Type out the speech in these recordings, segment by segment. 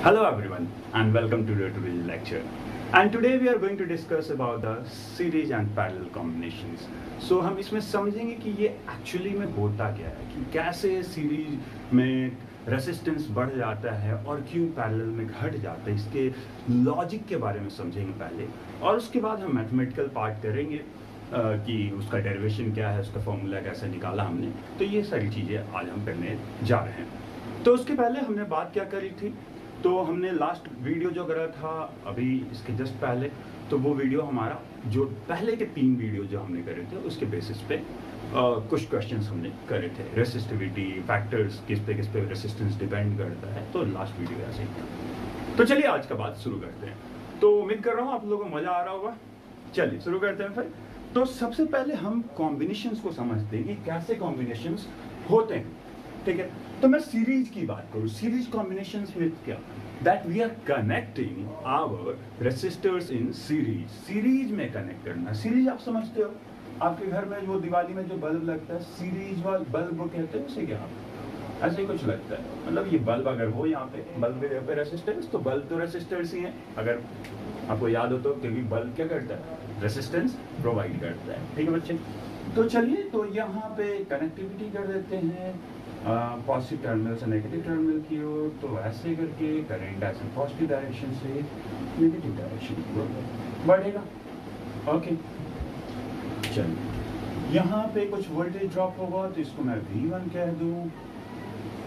Hello everyone and welcome to today's lecture. And today we are going to discuss about the series and parallel combinations. So हम इसमें समझेंगे कि ये actually में होता क्या है, कि कैसे सीरीज में रेसिस्टेंस बढ़ जाता है और क्यों पैरेलल में घट जाता है, इसके लॉजिक के बारे में समझेंगे पहले, और उसके बाद हम मैथमेटिकल पार्ट करेंगे कि उसका डेरिवेशन क्या है, उसका फॉर्मूला कैसे निकाला हमने। तो ये सारी चीज़ें आज हम करने जा रहे हैं। तो उसके पहले हमने बात क्या करी थी, तो हमने लास्ट वीडियो जो करा था अभी इसके जस्ट पहले, तो वो वीडियो हमारा जो पहले के 3 वीडियो जो हमने करे थे उसके बेसिस पे कुछ क्वेश्चंस हमने करे थे। रेसिस्टिविटी फैक्टर्स, किस पे रेसिस्टेंस डिपेंड करता है, तो लास्ट वीडियो ऐसे ही था। तो चलिए आज का बात शुरू करते हैं। तो उम्मीद कर रहा हूँ आप लोगों को मजा आ रहा होगा। चलिए शुरू करते हैं फिर। तो सबसे पहले हम कॉम्बिनेशंस को समझते हैं कि कैसे कॉम्बिनेशंस होते हैं, ठीक है। तो मैं सीरीज की बात करूं, सीरीज कॉम्बिनेशंस विद क्या, that we are connecting our resistors in series. Series में कनेक्ट करना, सीरीज आप समझते हो, आपके घर में जो दिवाली में जो बल्ब लगता है सीरीज वाला बल्ब कहते हैं उसे, क्या ऐसे ही कुछ लगता है। मतलब ये बल्ब अगर हो यहाँ पे बल्ब पे रेसिस्टेंस, तो बल्ब तो रेसिस्टर्स ही है, अगर आपको याद हो तो, क्योंकि बल्ब क्या करता है, रेसिस्टेंस प्रोवाइड करता है, ठीक है बच्चे। तो चलिए, तो यहाँ पे कनेक्टिविटी कर देते हैं पॉजिटिव टर्मिनल से नेगेटिव टर्मिनल की ओर, तो ऐसे करके करंट ऐसे पॉजिटिव डायरेक्शन से नेगेटिव डायरेक्शन की ओर बढ़ेगा। ओके, चलिए यहाँ पे कुछ वोल्टेज ड्रॉप होगा, तो इसको मैं V1 कह दूँ,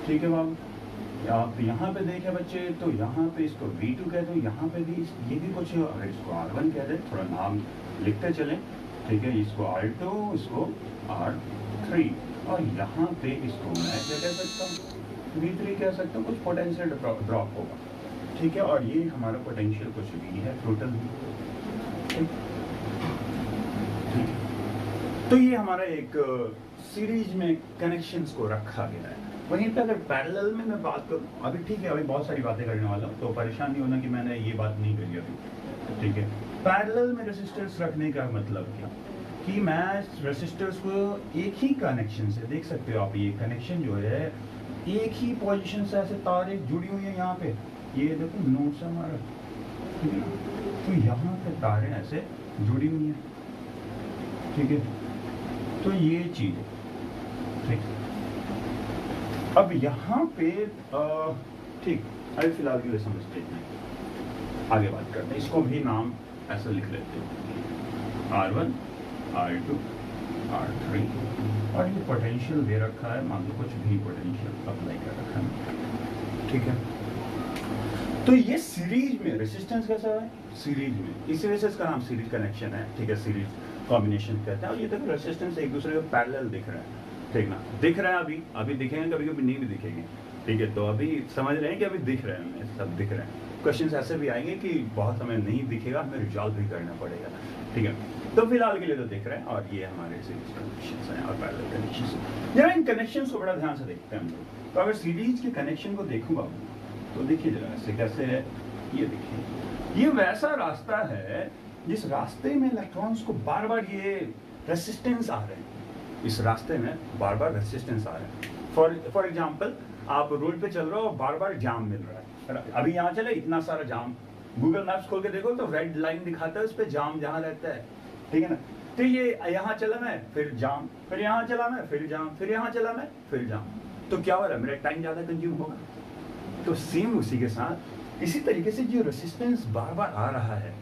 ठीक है बाबू। आप यहाँ पे देखें बच्चे, तो यहाँ पे इसको V2 कह दूँ, यहाँ पे भी ये भी कुछ, अगर इसको R1 कह दें, थोड़ा नाम लिखते चलें, ठीक है। इसको R2, इसको R3, और यहाँ पे इसको मैं क्या कह सकता हूँ, V3 कह सकता हूँ, कुछ पोटेंशियल ड्रॉप होगा, ठीक है। और ये हमारा पोटेंशियल कुछ भी है, टोटल, ठीक। तो ये हमारा एक सीरीज में कनेक्शंस को रखा गया है। वहीं पे अगर पैरेलल में मैं बात करूँ, अभी ठीक है, अभी बहुत सारी बातें करने वाला हूँ, तो परेशान नहीं होना कि मैंने ये बात नहीं करी अभी, ठीक है। पैरेलल में रेसिस्टेंस रखने का मतलब क्या, कि मैं रेसिस्टर्स को एक ही कनेक्शन से, देख सकते हो आप, ये कनेक्शन जो है एक ही पोजीशन से ऐसे तारें जुड़ी हुई है। यहाँ पे ये देखो नोट्स हमारा, ठीक है, तो यहाँ पे तारें ऐसे जुड़ी हुई हैं, ठीक है। तो ये चीज, ठीक। अब यहाँ पे ठीक, अभी फिलहाल के लिए समझते हैं, आगे बात करते हैं। इसको भी नाम ऐसा लिख लेते हैं, R1, R2, R3, और ये पोटेंशियल दे रखा है, मान लो कुछ भी पोटेंशियल अप्लाई कर रखा है, ठीक है। तो ये सीरीज में रेसिस्टेंस कैसा है, सीरीज में, इसी वजह से इसका नाम सीरीज कनेक्शन है, ठीक है, सीरीज कॉम्बिनेशन कहते हैं। और ये देखो रेसिस्टेंस एक दूसरे को पैरेलल दिख रहा है, ठीक ना, दिख रहा है, अभी दिखेंगे, कभी कभी नहीं भी दिखेंगे, ठीक है। तो अभी समझ रहे हैं कि अभी दिख रहे हैं, हमें सब दिख रहे हैं। क्वेश्चंस ऐसे भी आएंगे कि बहुत हमें नहीं दिखेगा, हमें रिजॉल्व भी करना पड़ेगा, ठीक है। तो फिलहाल के लिए तो दिख रहे हैं, और ये हमारे सीरीज कनेक्शंस हैं और पैरेलल कनेक्शंस। जरा इन कनेक्शंस को बड़ा ध्यान से देखते हैं हम लोग। तो अगर सीरीज के कनेक्शन को देखूंगा तो देखिए जरा ऐसे कैसे है, ये देखिए, ये वैसा रास्ता है जिस रास्ते में इलेक्ट्रॉन्स को बार बार ये रेसिस्टेंस आ रहे हैं, इस रास्ते में बार बार रेसिस्टेंस आ रहे हैं। फॉर एग्जाम्पल, आप रोड पे चल रहे हो और बार बार जाम मिल रहा है, अभी यहाँ चले इतना सारा जाम, गूगल मैप्स खोल के देखो तो रेड लाइन दिखाता है, उस पर जाम जहाँ रहता है, ठीक है ना। तो ये यहाँ चला मैं, फिर जाम, फिर यहाँ चला मैं, फिर जाम, फिर यहाँ चला मैं, फिर जाम, तो क्या हो रहा है, मेरा टाइम ज्यादा कंज्यूम होगा। तो सेम उसी के साथ इसी तरीके से जो रेसिस्टेंस बार बार आ रहा है,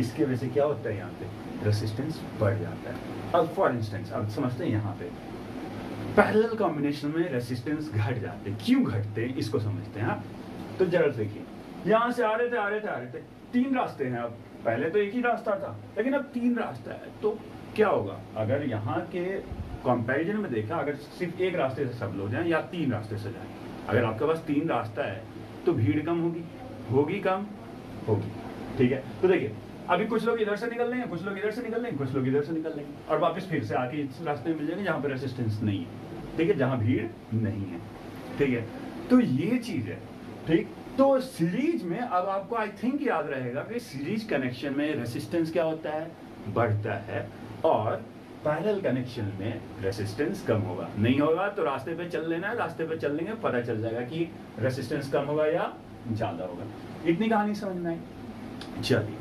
इसके वजह से क्या होता है, यहाँ पे रेसिस्टेंस बढ़ जाता है। अब फॉर इंस्टेंस अब समझते हैं, यहाँ पे पैरेलल कॉम्बिनेशन में रेसिस्टेंस घट जाते हैं, क्यों घटते हैं इसको समझते हैं। हाँ, तो जरा देखिए, यहाँ से आ रहे थे 3 रास्ते हैं, अब पहले तो एक ही रास्ता था, लेकिन अब 3 रास्ता है, तो क्या होगा, अगर यहाँ के कंपैरिजन में देखा, अगर सिर्फ एक रास्ते से सब लोग जाएं या 3 रास्ते से जाएं, अगर आपके पास 3 रास्ता है तो भीड़ कम होगी, कम होगी, ठीक है। तो देखिए, अभी कुछ लोग इधर से निकल लेंगे, कुछ लोग इधर से निकल लेंगे, कुछ लोग इधर से निकल लेंगे, और वापस फिर से आके इस रास्ते में मिल जाएंगे जहाँ पर रेसिस्टेंस नहीं है, ठीक है, जहाँ भीड़ नहीं है, ठीक है। तो ये चीज है, ठीक। तो सीरीज में अब आपको आई थिंक याद रहेगा कि सीरीज कनेक्शन में रेसिस्टेंस क्या होता है, बढ़ता है, और पैरेलल कनेक्शन में रेसिस्टेंस कम होगा। नहीं होगा तो रास्ते पे चल लेना है, रास्ते पे चल लेंगे, पता चल जाएगा कि रेसिस्टेंस कम होगा या ज्यादा होगा। इतनी कहानी समझ में आई। चलिए,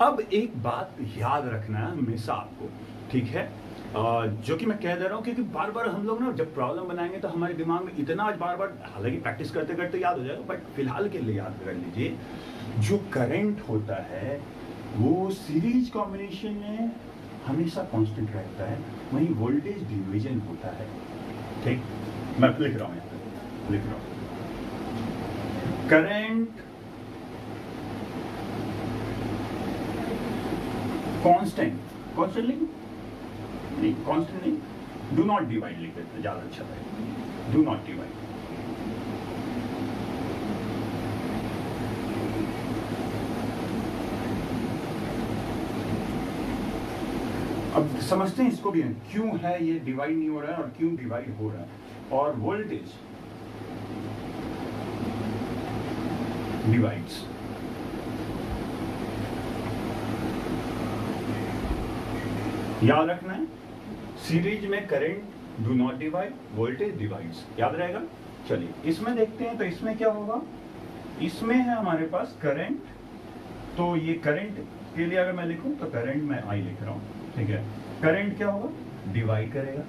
अब एक बात याद रखना है हमेशा आपको, ठीक है, जो कि मैं कह दे रहा हूँ, क्योंकि बार बार हम लोग ना जब प्रॉब्लम बनाएंगे तो हमारे दिमाग में इतना बार बार, हालांकि प्रैक्टिस करते करते याद हो जाएगा, बट फिलहाल के लिए याद कर लीजिए, जो करंट होता है वो सीरीज कॉम्बिनेशन में हमेशा कांस्टेंट रहता है, वहीं वोल्टेज डिवीजन होता है। ठीक, मैं लिख रहा हूं, यहाँ पे लिख रहा हूं, करंट कांस्टेंट, कांस्टेंट नहीं, कांस्टेंट नहीं, डू नॉट डिवाइड लिख देते, ज्यादा अच्छा है, डू नॉट डिवाइड। अब समझते हैं इसको भी, क्यों है ये डिवाइड नहीं हो रहा है और क्यों डिवाइड हो रहा है। और वोल्टेज डिवाइड्स, याद रखना है, सीरीज में current do not divide, voltage divides, याद रहेगा। चलिए इसमें देखते हैं, तो इसमें क्या होगा, इसमें है हमारे पास करंट, तो ये करंट के लिए अगर मैं लिखूं तो करंट मैं आई लिख रहा हूं, ठीक है, करंट क्या होगा, डिवाइड करेगा,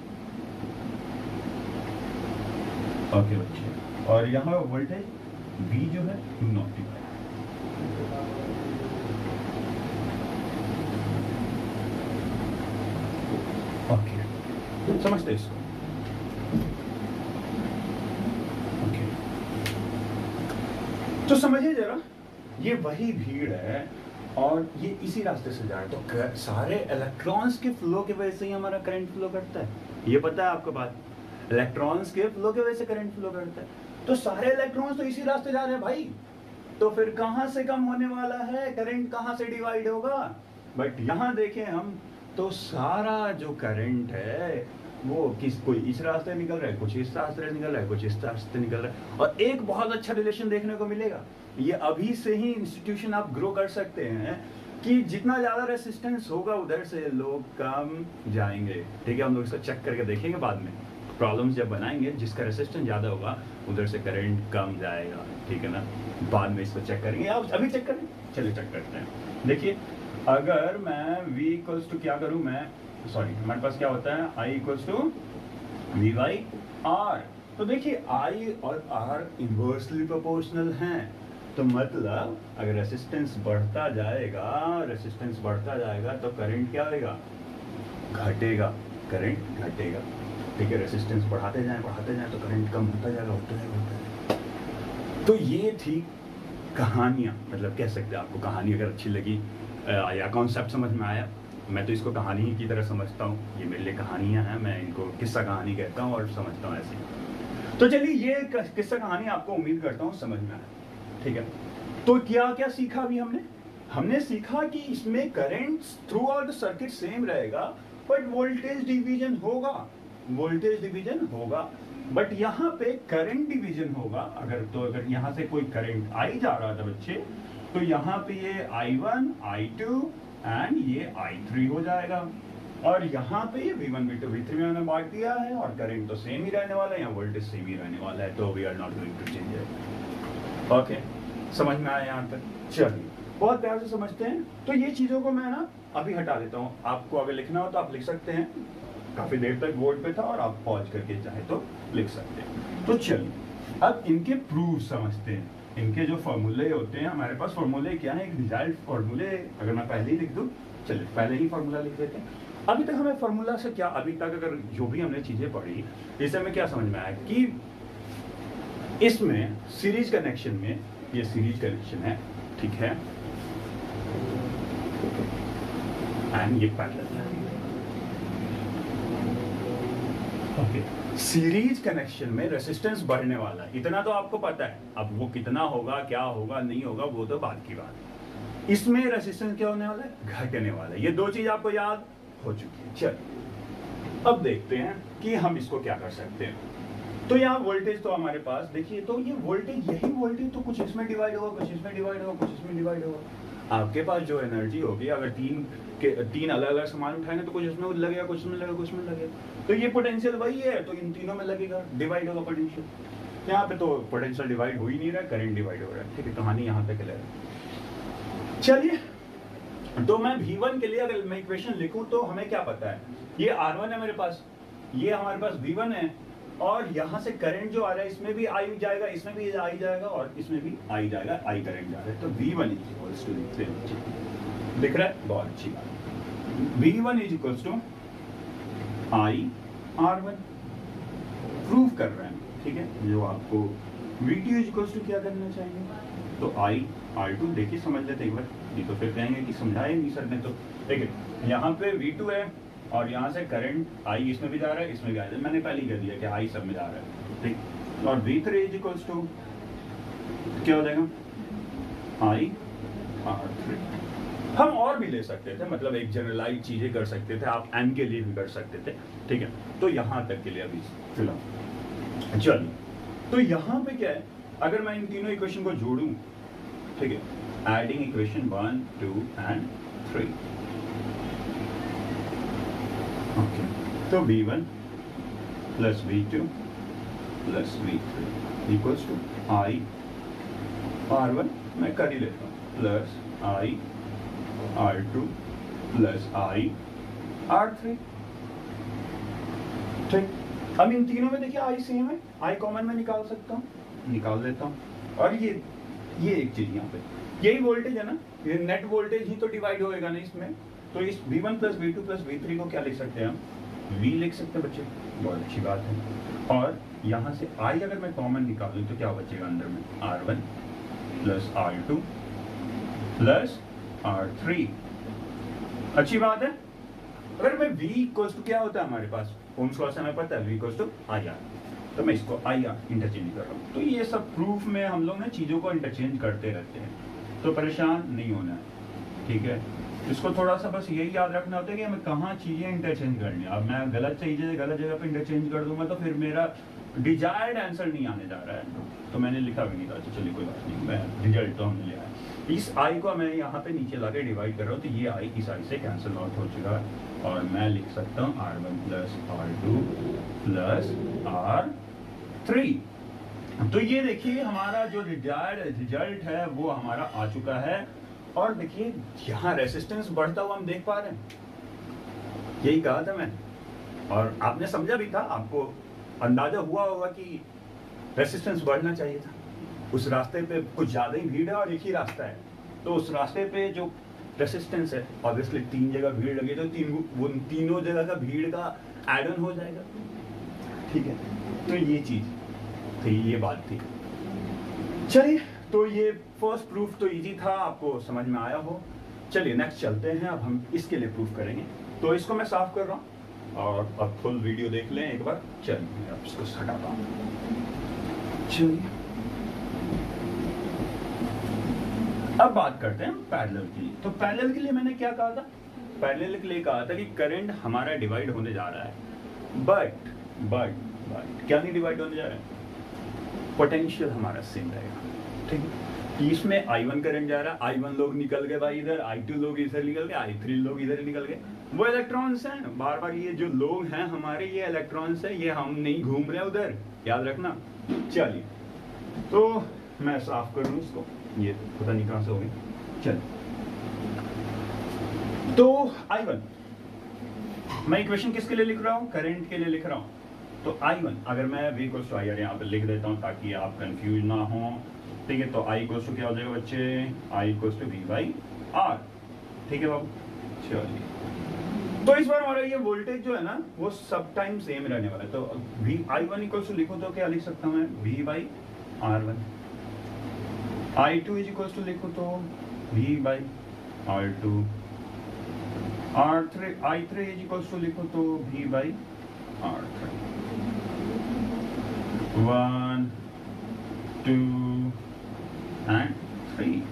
ओके बच्चे, और यहां वोल्टेज V जो है डू नॉट डिवाइड। ओके, समझते इसको, ओके, तो समझिए जरा, ये वही भीड़ है और ये इसी रास्ते से जा रहा है, तो सारे इलेक्ट्रॉन्स के फ्लो की वजह से ही हमारा करंट फ्लो करता है, ये पता है आपको बात, इलेक्ट्रॉन्स के फ्लो की वजह से करंट फ्लो करता है, तो सारे इलेक्ट्रॉन्स तो इसी रास्ते जा रहे हैं भाई, तो फिर कहां से कम होने वाला है करंट, कहां से डिवाइड होगा। बट यहां देखें हम, तो सारा जो करंट है वो कोई इस रास्ते निकल रहा है, कुछ इस रास्ते निकल रहा है, कुछ इस रास्ते निकल रहा है, और एक बहुत अच्छा रिलेशन देखने को मिलेगा, ये अभी से ही इंस्टीट्यूशन आप ग्रो कर सकते हैं कि जितना ज्यादा रेसिस्टेंस होगा उधर से लोग कम जाएंगे, ठीक है, हम लोग इसको चेक करके देखेंगे बाद में, प्रॉब्लम्स जब बनाएंगे, जिसका रेसिस्टेंस ज्यादा होगा उधर से करंट कम जाएगा, ठीक है ना, बाद में इसको चेक करेंगे, आप अभी चेक करें, चलिए चेक करते हैं। देखिए, अगर मैं V इक्वल्स टू क्या करूं, मैं सॉरी, हमारे पास क्या होता है, I equals to V by R, तो देखिए I और R इनवर्सली प्रोपोर्शनल हैं, तो मतलब अगर रेसिस्टेंस बढ़ता जाएगा, रेसिस्टेंस बढ़ता जाएगा तो करंट क्या होगा, घटेगा, करंट घटेगा, ठीक है, रेसिस्टेंस बढ़ाते जाएं तो करंट कम होता जाएगा, होता जाएगा। तो ये थी कहानियाँ, मतलब कह सकते हैं, आपको कहानी अगर अच्छी लगी या कॉन्सेप्ट समझ में आया, मैं तो इसको कहानी ही की तरह समझता हूँ, ये मेरे लिए कहानियाँ हैं, मैं इनको किस्सा कहानी कहता हूँ और समझता हूँ ऐसे। तो चलिए, ये किस्सा कहानी आपको उम्मीद करता हूँ समझ में आया, ठीक है। तो क्या क्या सीखा अभी हमने सीखा कि इसमें current through out the circuit same रहेगा, बट वोल्टेज डिवीजन होगा, बट यहाँ पे करंट डिवीजन होगा। अगर यहाँ से कोई करंट आई जा रहा था बच्चे, तो यहाँ पे ये I1, I2 एंड ये I3 हो जाएगा, और यहाँ पे ये V1, V2, V3 में मैंने बांट दिया है, और करंट तो सेम ही रहने वाला है, यहाँ वोल्टेज सेम ही रहने वाला है, तो we are not going to change it. Okay, समझ में आया यहाँ तक? चलिए, बहुत प्यार से समझते हैं। तो ये चीजों को मैं ना अभी हटा देता हूँ, आपको अगर लिखना हो तो आप लिख सकते हैं, काफी देर तक बोर्ड पे था और आप पॉज करके चाहे तो लिख सकते हैं। तो चलिए, अब इनके प्रूफ समझते हैं। इनके जो फॉर्मूले होते हैं, हमारे पास फॉर्मूले क्या है, एक डिजायर्ड फॉर्मूले, अगर मैं पहले ही लिख दूं, चलिए पहले ही फॉर्मूला लिख देते हैं। अभी तक हमें फॉर्मूला से क्या, अभी तक अगर जो भी हमने चीजें पढ़ी, इससे हमें क्या समझ में आया कि इसमें सीरीज कनेक्शन में, ये सीरीज कनेक्शन है, ठीक है, एंड ये पैरेलल है। ओके, सीरीज कनेक्शन में रेसिस्टेंस बढ़ने वाला है, इतना तो आपको पता है। अब वो कितना होगा, क्या होगा, नहीं होगा, वो तो बाद की बात है। इसमें रेसिस्टेंस क्या होने वाला है, घटने वाला है। ये दो चीज आपको याद हो चुकी है। चलिए, अब देखते हैं कि हम इसको क्या कर सकते हैं। तो यहाँ वोल्टेज तो हमारे पास, देखिए, तो ये वोल्टेज, यही वोल्टेज तो कुछ इसमें डिवाइड होगा, कुछ इसमें डिवाइड होगा, कुछ इसमें डिवाइड होगा। आपके पास जो एनर्जी होगी, अगर तीन अलग अलग सामान उठाएंगे तो कुछ इसमें लगेगा, कुछ इसमें लगेगा, कुछ इसमें लगेगा, तो ये पोटेंशियल वही है, तो इन तीनों में लगेगा, डिवाइड होगा पोटेंशियल। यहाँ पे तो पोटेंशियल डिवाइड हो ही नहीं रहा है, करंट डिवाइड हो रहा है। ठीक है, कहानी यहाँ पे क्लियर है। चलिए, तो मैं V1 के लिए अगर मैं इक्वेशन लिखूं तो हमें क्या पता है, ये R1 है मेरे पास, ये हमारे पास V1 है, और यहाँ से करंट जो आ रहा है इसमें भी आई जाएगा, इसमें भी आई जाएगा, और इसमें भी आई जाएगा, आई करंट जा रहा है। तो V1 इक्वल्स टू दिख रहा है, बहुत अच्छी बात। V1 is equals to I R1 prove कर रहे हैं। ठीक है, जो आपको V2 इज इक्वल्स टू क्या करना चाहिए, तो आई R2। देखिए समझ लेते एक बार, नहीं तो फिर कहेंगे कि समझाए नहीं सर ने। तो देखिए यहाँ पे V2 है, और यहाँ से करंट आई इसमें भी जा रहा है, इसमें भी आ रहा है। मैंने पहले ही कह दिया कि आई सब में जा रहा है। ठीक, और V3 इज इक्वल्स टू क्या हो जाएगा, आई R3। हम और भी ले सकते थे, मतलब एक जनरलाइज चीजें कर सकते थे, आप एन के लिए भी कर सकते थे। ठीक है, तो यहाँ तक के लिए अभी फिलहाल चलिए। तो यहाँ पे क्या है, अगर मैं इन तीनों इक्वेशन को जोड़ूं, ठीक है, एडिंग इक्वेशन 1, 2 एंड 3। ओके, तो V1 plus V2 plus V3 equals to I R1, मैं कर ही लेता हूँ, प्लस आई R2 प्लस आई R3। ठीक, अब इन तीनों में देखिए आई सेम है, आई कॉमन में निकाल सकता हूँ, निकाल लेता हूँ। और ये एक चीज यहाँ पे यही वोल्टेज है ना, ये नेट वोल्टेज ही तो डिवाइड होएगा ना इसमें। तो इस V1 plus V2 plus V3 को क्या लिख सकते हैं हम, V लिख सकते हैं बच्चे, बहुत अच्छी बात है। और यहाँ से I अगर मैं कॉमन निकालूं तो क्या बचेगा अंदर में, R1 plus R2 plus R3। अच्छी बात है। अगर मैं V इक्वल्स टू क्या होता है हमारे पास, ओम्स लॉ से हमें पता है V इक्वल्स टू IR, तो मैं इसको IR इंटरचेंज कर रहा हूँ। तो ये सब प्रूफ में हम लोग ना चीज़ों को इंटरचेंज करते रहते हैं, तो परेशान नहीं होना है। ठीक है, इसको थोड़ा सा बस यही याद रखना होता है कि हमें कहाँ चीज़ें इंटरचेंज करनी है। अब मैं गलत चीज़ें गलत जगह पे इंटरचेंज कर दूंगा तो फिर मेरा डिजायर्ड आंसर नहीं आने जा रहा है, तो मैंने लिखा भी नहीं था। तो चलिए कोई बात नहीं, मैं रिजल्ट तो हमने लिया है। इस आई को मैं यहाँ पे नीचे लाके डिवाइड कर रहा हूँ, तो ये आई इस आई से कैंसिल आउट हो चुका है, और मैं लिख सकता हूँ R1 plus R2 plus R3। तो ये देखिए हमारा जो रिजल्ट है वो हमारा आ चुका है। और देखिए यहाँ रेसिस्टेंस बढ़ता हुआ हम देख पा रहे हैं, यही कहा था मैं, और आपने समझा भी था, आपको अंदाजा हुआ होगा कि रेसिस्टेंस बढ़ना चाहिए था। उस रास्ते पे कुछ ज्यादा ही भीड़ है और एक ही रास्ता है, तो उस रास्ते पे जो रेसिस्टेंस है, ऑब्वियसली 3 जगह भीड़ लगी तो वो तीनों जगह का भीड़ का एड ऑन हो जाएगा। ठीक है, तो ये चीज थी, ये बात थी। चलिए, तो ये फर्स्ट प्रूफ तो इजी था, आपको समझ में आया हो। चलिए नेक्स्ट चलते हैं, अब हम इसके लिए प्रूफ करेंगे। तो इसको मैं साफ कर रहा हूँ, और अब फुल वीडियो देख लें एक बार। चलिए अब इसको हटाता हूँ। चलिए अब बात करते हैं पैरेलल की। तो पैरेलल के लिए मैंने क्या कहा था, पैरेलल के लिए कहा था कि करंट हमारा डिवाइड होने जा रहा है, बट क्या नहीं डिवाइड होने जा रहा है, पोटेंशियल हमारा सेम रहेगा। ठीक है, इसमें I1 करंट जा रहा है, I1 लोग निकल गए भाई इधर, I2 लोग इधर निकल गए, I3 लोग इधर निकल गए। वो इलेक्ट्रॉन्स हैं, बार बार ये जो लोग हैं हमारे, ये इलेक्ट्रॉन्स हैं, ये हम नहीं घूम रहे उधर, याद रखना। चलिए, तो मैं साफ कर लूं इसको, ये पता नहीं कहां से हो गई। चलिए, तो I1 मैं इक्वेशन किसके लिए लिख रहा हूं, करंट के लिए लिख रहा हूं। तो I1 अगर मैं V इक्वल्स टू IR यहाँ पे लिख देता हूँ ताकि आप कंफ्यूज ना हो। ठीक है, तो I इक्वल्स टू क्या हो जाएगा बच्चे, I equals to V by R। ठीक है बाबू, चलिए। तो इस बार हमारा ये वोल्टेज जो है ना वो सब टाइम सेम रहने वाला है। तो I1 इक्वल्स टू लिखो तो क्या लिख सकता हूँ मैं, V by R1। I2 is equals to लिखो तो V by R2। I3 is equals to लिखो तो V by R3। 1, 2 and 3.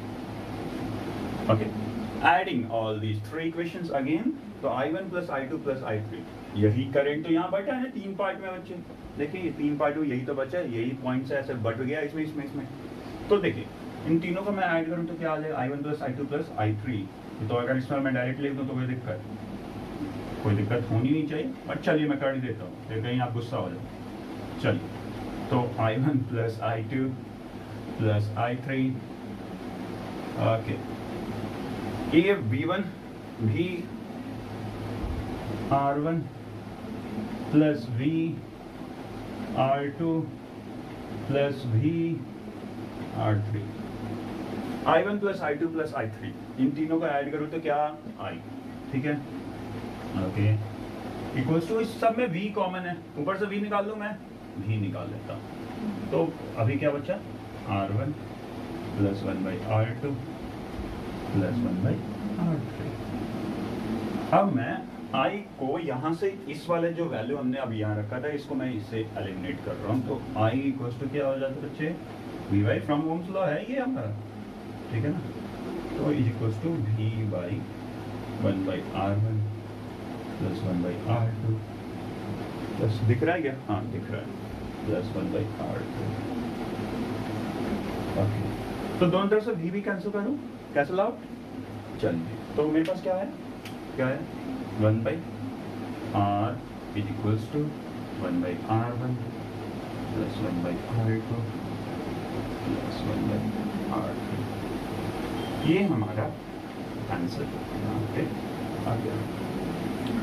Okay, adding all these 3 equations again, तो I1 plus I2 plus I3, यही करंट तो यहाँ बचा है ना 3 पार्ट में बच्चे। देखिए ये 3 पार्ट यही तो बचा है, यही पॉइंट से ऐसे बट गया इसमें। तो देखिए इन तीनों को मैं ऐड करूँ तो क्या आ जाएगा, I1 plus I2 plus I3। तो अगर इसमें मैं डायरेक्ट लिख दूँ तो कोई दिक्कत होनी नहीं चाहिए, बट चलिए मैं कर ही देता हूँ, फिर कहीं आप गुस्सा हो जाओ। चलिए तो I1 plus I2 plus I3, okay, ये V1 भी R1 plus V R2 plus V R3, I1 plus I2 plus I3, इन तीनों को ऐड करूँ तो क्या I, ठीक है, ओके, इक्वल्स टू, इस सब में V कॉमन है, ऊपर से V निकाल लूँ मैं, V निकाल लेता हूँ, तो अभी क्या बचा R1 plus 1 by R2 plus 1 by R3। अब मैं I को यहाँ से इस वाले जो वैल्यू हमने अभी यहाँ रखा था इसको मैं इससे एलिमिनेट कर रहा हूँ, तो I इक्वल्स टू क्या हो जाता है बच्चे, V by from Ohm's law है ये हमारा, ठीक है ना, तो is equals to V by 1 by R1 plus 1 by R2 plus, दिख रहा है क्या, हाँ दिख रहा है, प्लस 1 बाई R2, ओके, तो दोनों तरफ से V भी कैंसिल करूँ, कैंसिल आउट, चलिए, तो मेरे पास क्या है 1 by R is equals to 1 by R1 plus 1 by R2 plus 1 by R3, ये हमारा आंसर यहाँ पे आ गया,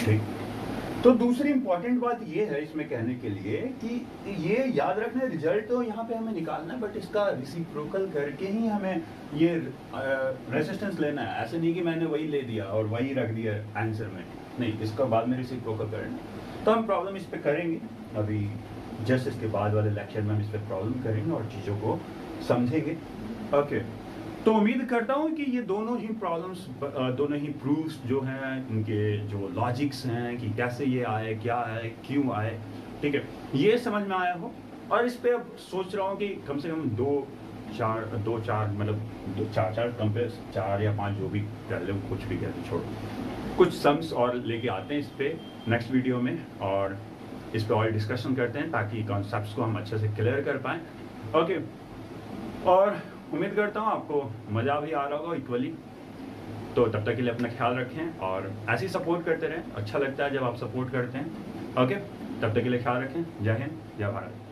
ठीक। तो दूसरी इंपॉर्टेंट बात ये है इसमें कहने के लिए कि ये याद रखना, रिजल्ट तो यहाँ पे हमें निकालना है, बट इसका रिसिप्रोकल करके ही हमें ये रेजिस्टेंस लेना है, ऐसे नहीं कि मैंने वही ले दिया और वही रख दिया आंसर में, नहीं, इसका बाद में रिसिप्रोकल करना। तो हम प्रॉब्लम इस पे करेंगे अभी, जस्ट इसके बाद वाले लेक्चर में हम इस पे प्रॉब्लम करेंगे और चीज़ों को समझेंगे, ओके। तो उम्मीद करता हूँ कि ये दोनों ही प्रॉब्लम्स, दोनों ही प्रूफ्स जो हैं, इनके जो लॉजिक्स हैं कि कैसे ये आए, क्या है, क्यों आए, ठीक है, ये समझ में आया हो। और इस पे अब सोच रहा हूँ कि कम से कम दो चार मतलब चार कम पे 4 या 5 जो भी कर ले, कुछ भी कर ले, छोड़ो, कुछ सम्स और लेके आते हैं इस पे नेक्स्ट वीडियो में, और इस पे और डिस्कशन करते हैं ताकि कॉन्सेप्ट्स को हम अच्छे से क्लियर कर पाएँ, ओके। और उम्मीद करता हूँ आपको मज़ा भी आ रहा होगा इक्वली, तो तब तक के लिए अपना ख्याल रखें और ऐसे ही सपोर्ट करते रहें, अच्छा लगता है जब आप सपोर्ट करते हैं, ओके। तब तक के लिए ख्याल रखें, जय हिंद, जय भारत।